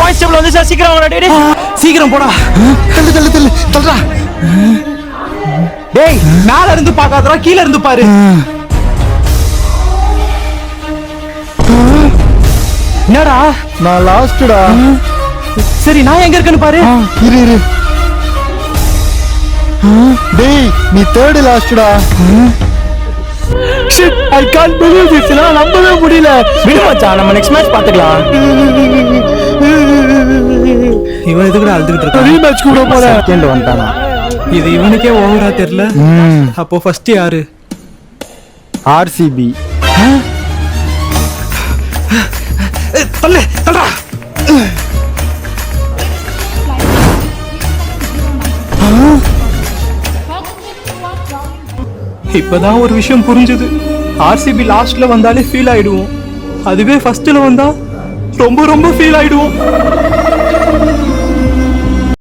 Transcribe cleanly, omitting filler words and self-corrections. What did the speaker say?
Points table வந்து sir சீக்கிரம் வாடா டேய் சீக்கிரம் போடா. தள்ளுடா. டேய் மேல இருந்து பார்க்காதடா, கீழ இருந்து பாரு. என்னடா நான் லாஸ்ட்டா. சரி நான் எங்க இருக்கேன்னு பாரு. இரு. டேய் நீ தேர்ட் லாஸ்ட்டா. I can't believe this. நான் நம்பவே முடியல. விடு மச்சான், நம்ம நெக்ஸ்ட் மேட்ச் பாத்துக்கலாம். இவன் எதுக்குடா அழுதுகிட்டு இருக்கான்? ரீமேட்ச் கூட போற. செகண்ட் வந்துட்டானா? இது இவனுக்கே ஓவரா தெரியல. அப்போ ஃபர்ஸ்ட் யாரு? ஆர்சிபி. தள்ளுடா. இப்பதான் ஒரு விஷயம் புரிஞ்சுது. ஆர்சிபி லாஸ்ட்ல வந்தாலே ஃபீல் ஆயிடுவோம், அதுவே ஃபர்ஸ்ட்ல வந்தா ரொம்ப ரொம்ப ஃபீல் ஆயிடுவோம்.